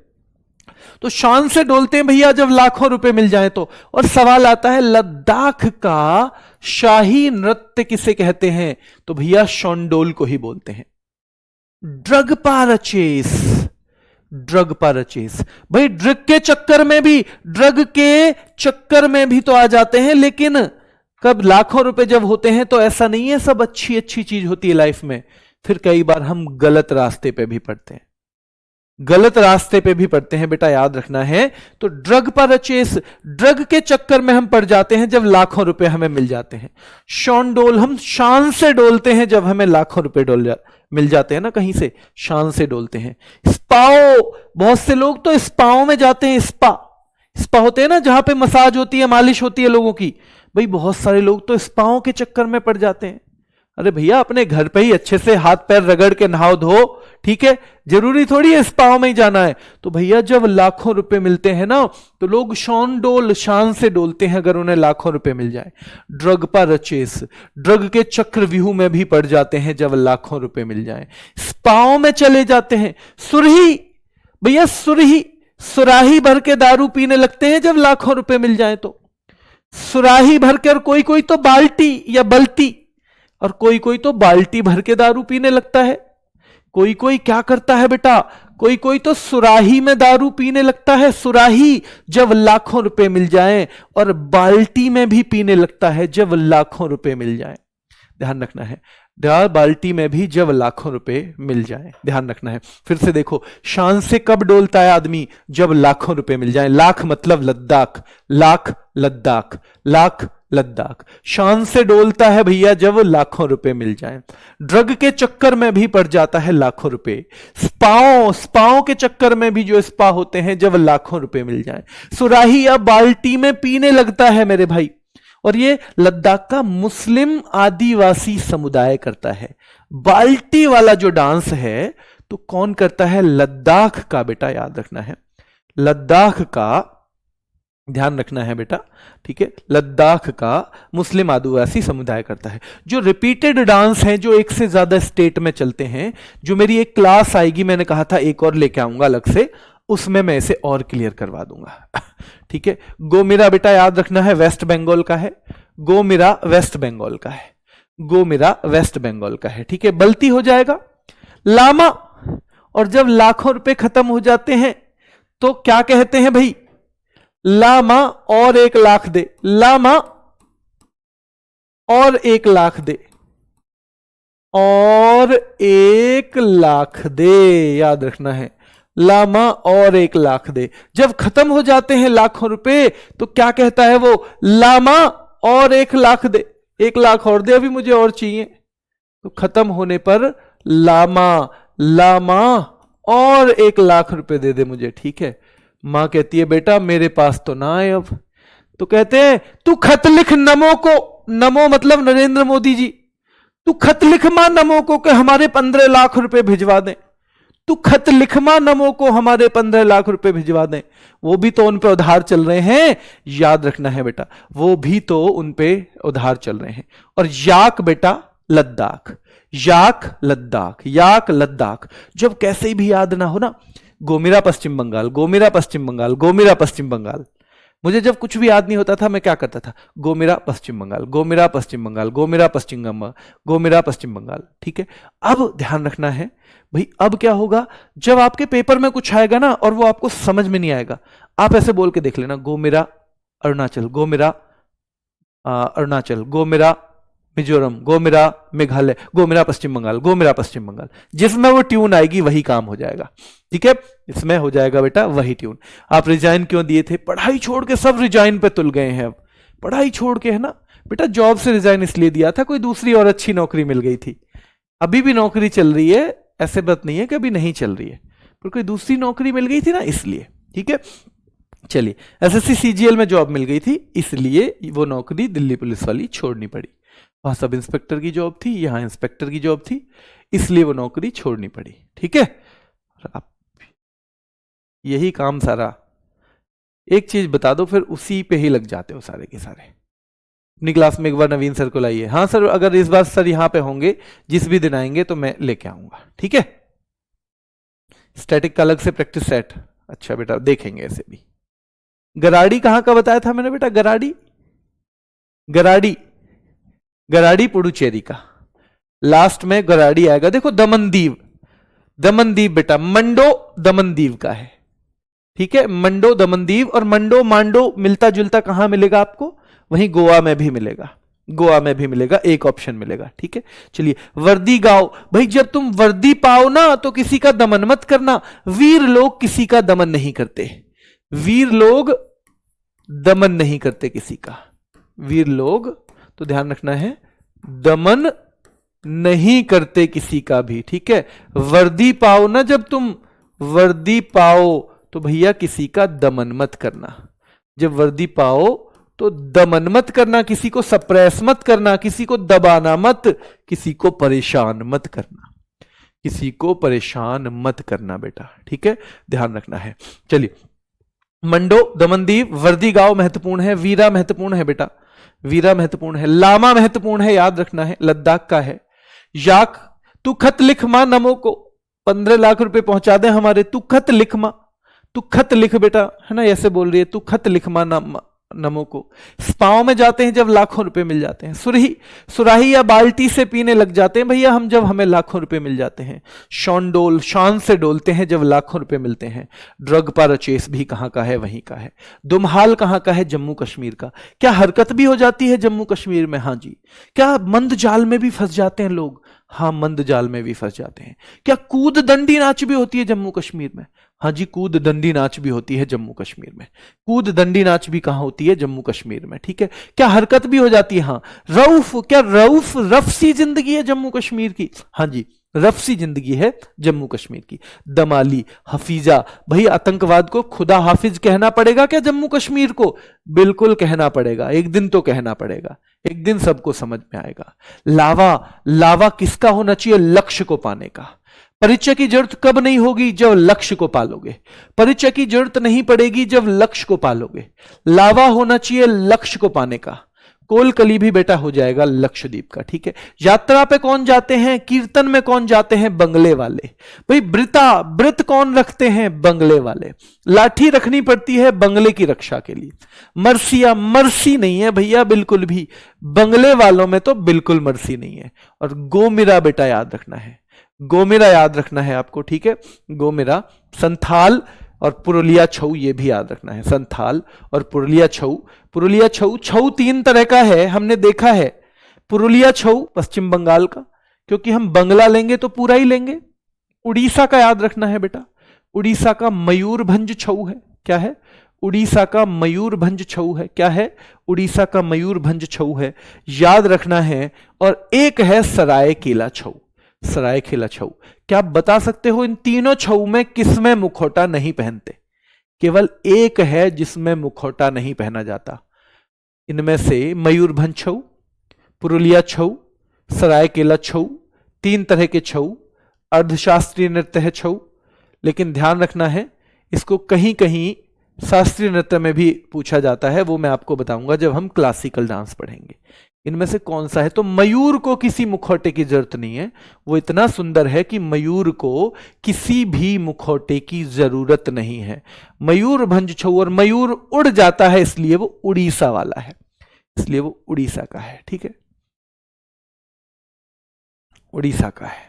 तो शान से डोलते हैं भैया जब लाखों रुपए मिल जाए तो। और सवाल आता है लद्दाख का शाही नृत्य किसे कहते हैं? तो भैया शॉन्डोल को ही बोलते हैं। ड्रग पारचेस, ड्रग पारचेस भाई, ड्रग के चक्कर में भी, ड्रग के चक्कर में भी तो आ जाते हैं। लेकिन कब लाखों रुपए जब होते हैं तो ऐसा नहीं है सब अच्छी अच्छी चीज होती है लाइफ में, फिर कई बार हम गलत रास्ते पे भी पड़ते हैं, गलत रास्ते पे भी पड़ते हैं बेटा, याद रखना है। तो ड्रग परचेस, ड्रग के चक्कर में हम पड़ जाते हैं जब लाखों रुपए हमें मिल जाते हैं। शॉन्डोल, हम शान से डोलते हैं जब हमें लाखों रुपए मिल जाते हैं ना कहीं से, शान से डोलते हैं। स्पाओ, बहुत से लोग तो स्पाओ में जाते हैं, स्पा, स्पा होते हैं ना जहां पे मसाज होती है, मालिश होती है लोगों की। भाई बहुत सारे लोग तो स्पाओं के चक्कर में पड़ जाते हैं। अरे भैया अपने घर पे ही अच्छे से हाथ पैर रगड़ के नहाओ धो, ठीक है, जरूरी थोड़ी है स्पाओं में ही जाना है। तो भैया जब लाखों रुपए मिलते हैं ना तो लोग शान से डोलते हैं अगर उन्हें लाखों रुपए मिल जाए। ड्रग पर रचेस, ड्रग के चक्रव्यूह में भी पड़ जाते हैं जब लाखों रुपए मिल जाए, स्पाओं में चले जाते हैं। सुरही, भैया सुरही, सुराही भर के दारू पीने लगते हैं जब लाखों रुपए मिल जाए तो। सुराही भरकर, कोई कोई तो बाल्टी या बल्टी, और कोई कोई तो बाल्टी भर के दारू पीने लगता है। कोई कोई क्या करता है बेटा, कोई कोई तो सुराही में दारू पीने लगता है। सुराही जब लाखों रुपए मिल जाएं, और बाल्टी में भी पीने लगता है जब लाखों रुपए मिल जाएं। ध्यान रखना है, बाल्टी में भी जब लाखों रुपए मिल जाए, ध्यान रखना है। फिर से देखो, शान से कब डोलता है आदमी, जब लाखों रुपए मिल जाए। लाख मतलब लद्दाख, लाख लद्दाख, लाख लद्दाख। शान से डोलता है भैया जब लाखों रुपए मिल जाए। ड्रग के चक्कर में भी पड़ जाता है लाखों रुपए। स्पाओं के चक्कर में भी जो स्पा होते हैं जब लाखों रुपए मिल जाए। सुराही या बाल्टी में पीने लगता है मेरे भाई। और ये लद्दाख का मुस्लिम आदिवासी समुदाय करता है। बाल्टी वाला जो डांस है तो कौन करता है, लद्दाख का, बेटा याद रखना है, लद्दाख का ध्यान रखना है बेटा, ठीक है। लद्दाख का मुस्लिम आदिवासी समुदाय करता है। जो रिपीटेड डांस हैं, जो एक से ज्यादा स्टेट में चलते हैं, जो मेरी एक क्लास आएगी, मैंने कहा था एक और लेके आऊंगा अलग से, उसमें मैं इसे और क्लियर करवा दूंगा, ठीक है। गोमिरा बेटा याद रखना है वेस्ट बंगाल का है, गोमिरा वेस्ट बंगाल का है, गोमिरा वेस्ट बंगाल का है, ठीक है। बल्ती हो जाएगा लामा। और जब लाखों रुपए खत्म हो जाते हैं तो क्या कहते हैं भाई, लामा और 1 लाख दे, लामा और 1 लाख दे, और 1 लाख दे, याद रखना है, लामा और 1 लाख दे। जब खत्म हो जाते हैं लाखों रुपए तो क्या कहता है वो, लामा और 1 लाख दे, 1 लाख और दे, अभी मुझे और चाहिए। तो खत्म होने पर लामा, लामा और 1 लाख रुपए दे दे मुझे, ठीक है। मां कहती है बेटा मेरे पास तो ना है अब। तो कहते हैं तू खत लिख नमो को, नमो मतलब नरेंद्र मोदी जी, तू खत लिख मां नमो को कि हमारे 15 लाख रुपए भिजवा दें। तू खत लिख मां नमो को हमारे 15 लाख रुपए भिजवा दें। वो भी तो उन पे उधार चल रहे हैं, याद रखना है बेटा, वो भी तो उन पे उधार चल रहे हैं। और याक बेटा लद्दाख, याक लद्दाख, याक लद्दाख। जब कैसे भी याद ना हो ना, गोमिरा पश्चिम बंगाल, गोमिरा पश्चिम बंगाल, गोमिरा पश्चिम बंगाल। मुझे जब कुछ भी याद नहीं होता था मैं क्या करता था, गोमिरा पश्चिम बंगाल, गोमिरा पश्चिम बंगाल, गोमिरा पश्चिम बंगाल, गोमिरा पश्चिम बंगाल, ठीक है। अब ध्यान रखना है भाई, अब क्या होगा जब आपके पेपर में कुछ आएगा ना और वो आपको समझ में नहीं आएगा, आप ऐसे बोल के देख लेना, गोमिरा अरुणाचल, गोमिरा अरुणाचल, गोमिरा मिजोरम, गोमिरा मेघालय, गोमिरा पश्चिम बंगाल, गोमिरा पश्चिम बंगाल। जिसमें वो ट्यून आएगी वही काम हो जाएगा, ठीक है। इसमें हो जाएगा बेटा वही ट्यून। आप रिजाइन क्यों दिए थे, पढ़ाई छोड़ के सब रिजाइन पे तुल गए हैं। अब पढ़ाई छोड़ के, है ना बेटा, जॉब से रिजाइन इसलिए दिया था कोई दूसरी और अच्छी नौकरी मिल गई थी। अभी भी नौकरी चल रही है, ऐसे बात नहीं है कि अभी नहीं चल रही है, पर कोई दूसरी नौकरी मिल गई थी ना इसलिए, ठीक है। चलिए, एसएससी सीजीएल में जॉब मिल गई थी इसलिए वो नौकरी दिल्ली पुलिस वाली छोड़नी पड़ी। वहां सब इंस्पेक्टर की जॉब थी, यहां इंस्पेक्टर की जॉब थी, इसलिए वो नौकरी छोड़नी पड़ी, ठीक है। आप यही काम सारा, एक चीज बता दो फिर उसी पे ही लग जाते हो सारे के सारे। अपनी क्लास में एक बार नवीन सर को लाइए। हाँ सर, अगर इस बार सर यहां पे होंगे, जिस भी दिन आएंगे तो मैं लेके आऊंगा, ठीक है। स्टैटिक का अलग से प्रैक्टिस सेट, अच्छा बेटा देखेंगे ऐसे भी। गराड़ी कहां का बताया था मैंने बेटा, गराड़ी, गराड़ी, गराड़ी पुडुचेरी का, लास्ट में गराड़ी आएगा। देखो दमनदीव, दमनदीव बेटा मंडो दमनदीव का है, ठीक है। मंडो दमनदीव, और मंडो मांडो मिलता जुलता कहां मिलेगा आपको, वहीं गोवा में भी मिलेगा, गोवा में भी मिलेगा, एक ऑप्शन मिलेगा, ठीक है। चलिए, वर्दी गांव, भाई जब तुम वर्दी पाओ ना तो किसी का दमन मत करना। वीर लोग किसी का दमन नहीं करते, वीर लोग दमन नहीं करते किसी का, वीर लोग तो ध्यान रखना है दमन नहीं करते किसी का भी, ठीक है। वर्दी पाओ ना, जब तुम वर्दी पाओ तो भैया किसी का दमन मत करना। जब वर्दी पाओ तो दमन मत करना, किसी को सप्रेस मत करना, किसी को दबाना मत, किसी को परेशान मत करना, किसी को परेशान मत करना बेटा, ठीक है, ध्यान रखना है। चलिए, मंडो, दमनदीप, वर्दी गांव महत्वपूर्ण है, वीरा महत्वपूर्ण है बेटा, वीरा महत्वपूर्ण है, लामा महत्वपूर्ण है, याद रखना है, लद्दाख का है। याक, तू खत लिख मां नमो को, 15 लाख रुपए पहुंचा दे हमारे, तू खत लिख मां, तू खत लिख बेटा, है ना, ऐसे बोल रही है, तू खत लिख मां नमो को। स्पाओ में जाते हैं जब लाखों रुपए मिल जाते हैं। सुराही या बाल्टी से पीने लग जाते हैं भैया हम, जब हमें लाखों रुपए मिल जाते हैं। शॉन्डोल, शान से डोलते हैं जब लाखों रुपए मिलते हैं। ड्रग परचेस भी कहां का है, वहीं का है। दुमहाल कहां का है, जम्मू कश्मीर का। क्या हरकत भी हो जाती है जम्मू कश्मीर में? हाँ जी। क्या मंद जाल में भी फंस जाते हैं लोग? हाँ, मंद जाल में भी फंस जाते हैं। क्या कूद दंडी नाच भी होती है जम्मू कश्मीर में? हाँ जी, कूद दंडी नाच भी होती है जम्मू कश्मीर में। कूद दंडी नाच भी कहां होती है? जम्मू कश्मीर में, ठीक है। क्या हरकत भी हो जाती है? हाँ। रऊफ, क्या रऊफ रफ सी जिंदगी है जम्मू कश्मीर की? हाँ जी, रफ सी जिंदगी है जम्मू कश्मीर की। दमाली, हफीजा, भाई आतंकवाद को खुदा हाफिज कहना पड़ेगा क्या जम्मू कश्मीर को? बिल्कुल कहना पड़ेगा, एक दिन तो कहना पड़ेगा, एक दिन सबको समझ में आएगा। लावा, लावा किसका होना चाहिए? लक्ष्य को पाने का। परिचय की जरूरत कब नहीं होगी? जब लक्ष्य को पालोगे। परिचय की जरूरत नहीं पड़ेगी जब लक्ष्य को पालोगे। लावा होना चाहिए लक्ष्य को पाने का। कोलकली भी बेटा हो जाएगा लक्षद्वीप का, ठीक है। यात्रा पे कौन जाते हैं? कीर्तन में कौन जाते हैं? बंगले वाले। भाई व्रत कौन रखते हैं? बंगले वाले। लाठी रखनी पड़ती है बंगले की रक्षा के लिए। मर्सिया, मर्सी नहीं है भैया बिल्कुल भी, बंगले वालों में तो बिल्कुल मर्सी नहीं है। और गोमिरा बेटा याद रखना है, गोमिरा याद रखना है आपको, ठीक है। गोमिरा, संथाल और पुरुलिया छऊ, ये भी याद रखना है। संथाल और पुरुलिया छऊ। पुरुलिया छऊ, छऊ 3 तरह का है, हमने देखा है। पुरुलिया छऊ पश्चिम बंगाल का, क्योंकि हम बंगला लेंगे तो पूरा ही लेंगे। उड़ीसा का याद रखना है बेटा, उड़ीसा का मयूरभंज छऊ है। क्या है? उड़ीसा का मयूरभंज छऊ है। क्या है? उड़ीसा का मयूरभंज छऊ है, याद रखना है। और एक है सरायकेला छऊ, सरायकेला छऊ। क्या आप बता सकते हो इन तीनों छऊ में किसमें मुखौटा नहीं पहनते? केवल एक है जिसमें मुखौटा नहीं पहना जाता। इनमें से मयूरभंज छऊ, पुरुलिया छऊ, सरायकेला छऊ, 3 तरह के छऊ। अर्धशास्त्रीय नृत्य है छऊ, लेकिन ध्यान रखना है इसको कहीं कहीं शास्त्रीय नृत्य में भी पूछा जाता है, वो मैं आपको बताऊंगा जब हम क्लासिकल डांस पढ़ेंगे। इनमें से कौन सा है? तो मयूर को किसी मुखौटे की जरूरत नहीं है, वो इतना सुंदर है कि मयूर को किसी भी मुखौटे की जरूरत नहीं है। मयूरभंज छऊ, और मयूर उड़ जाता है इसलिए वो उड़ीसा वाला है, इसलिए वो उड़ीसा का है, ठीक है, उड़ीसा का है।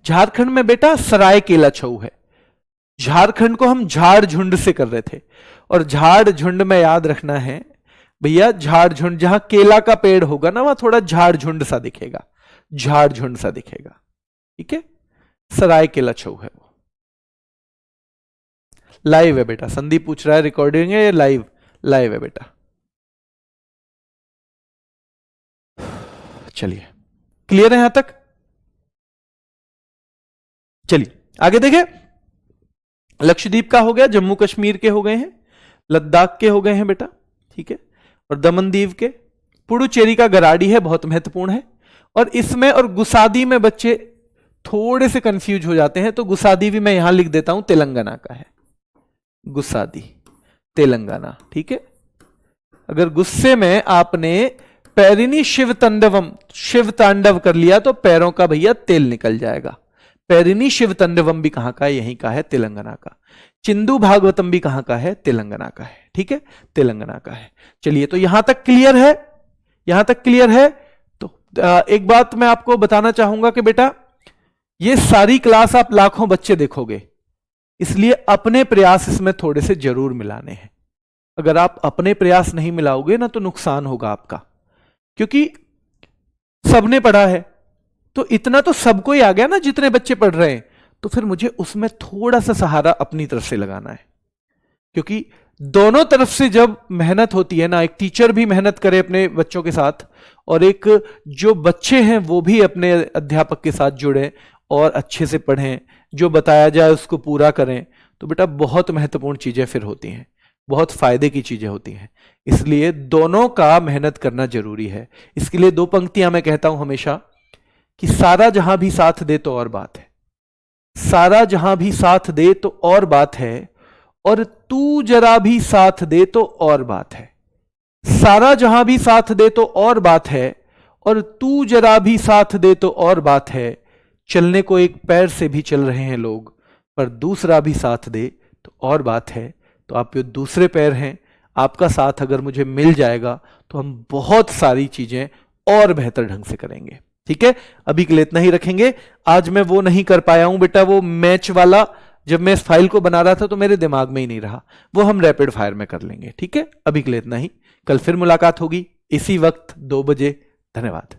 झारखंड में बेटा सरायकेला छऊ है। झारखंड को हम झाड़ झुंड से कर रहे थे, और झाड़ झुंड में याद रखना है भैया, झाड़ झुंड जहां केला का पेड़ होगा ना, वहां थोड़ा झाड़ झुंड सा दिखेगा, झाड़ झुंड सा दिखेगा, ठीक है। सरायकेला छऊ है वो। लाइव है बेटा, संदीप पूछ रहा है रिकॉर्डिंग है, लाइव लाइव है बेटा। चलिए, क्लियर है यहां तक? चलिए आगे देखें। लक्षद्वीप का हो गया, जम्मू कश्मीर के हो गए हैं, लद्दाख के हो गए हैं बेटा, ठीक है, और दमनदीव के। पुडुचेरी का गराडी है, बहुत महत्वपूर्ण है। और इसमें और गुसादी में बच्चे थोड़े से कंफ्यूज हो जाते हैं, तो गुसादी भी मैं यहां लिख देता हूं, तेलंगाना का है। गुसादी तेलंगाना, ठीक है। अगर गुस्से में आपने पैरिनी शिव तांडवम, शिव तांडव कर लिया तो पैरों का भैया तेल निकल जाएगा। पैरिनी शिव तांडवम भी कहां का है? यहीं का है, तेलंगाना का। चिंदू भागवतम भी कहां का है? तेलंगाना का है, ठीक है, तेलंगाना का है। चलिए, तो यहां तक क्लियर है, यहां तक क्लियर है। तो एक बात मैं आपको बताना चाहूंगा कि बेटा ये सारी क्लास आप लाखों बच्चे देखोगे, इसलिए अपने प्रयास इसमें थोड़े से जरूर मिलाने हैं। अगर आप अपने प्रयास नहीं मिलाओगे ना तो नुकसान होगा आपका, क्योंकि सबने पढ़ा है तो इतना तो सबको ही आ गया ना, जितने बच्चे पढ़ रहे हैं, तो फिर मुझे उसमें थोड़ा सा सहारा अपनी तरफ से लगाना है। क्योंकि दोनों तरफ से जब मेहनत होती है ना, एक टीचर भी मेहनत करे अपने बच्चों के साथ, और एक जो बच्चे हैं वो भी अपने अध्यापक के साथ जुड़े और अच्छे से पढ़ें, जो बताया जाए उसको पूरा करें, तो बेटा बहुत महत्वपूर्ण चीजें फिर होती हैं, बहुत फायदे की चीजें होती हैं। इसलिए दोनों का मेहनत करना जरूरी है। इसके लिए 2 पंक्तियां मैं कहता हूं हमेशा कि सारा जहां भी साथ दे तो और बात है, सारा जहां भी साथ दे तो और बात है, और तू जरा भी साथ दे तो और बात है। सारा जहां भी साथ दे तो और बात है, और तू जरा भी साथ दे तो और बात है। चलने को एक पैर से भी चल रहे हैं लोग, पर दूसरा भी साथ दे तो और बात है। तो आप जो दूसरे पैर हैं, आपका साथ अगर मुझे मिल जाएगा तो हम बहुत सारी चीजें और बेहतर ढंग से करेंगे। ठीक है, अभी के लिए इतना ही रखेंगे। आज मैं वो नहीं कर पाया हूं बेटा, वो मैच वाला जब मैं इस फाइल को बना रहा था तो मेरे दिमाग में ही नहीं रहा, वो हम रैपिड फायर में कर लेंगे। ठीक है, अभी के लिए इतना ही। कल फिर मुलाकात होगी इसी वक्त 2 बजे। धन्यवाद।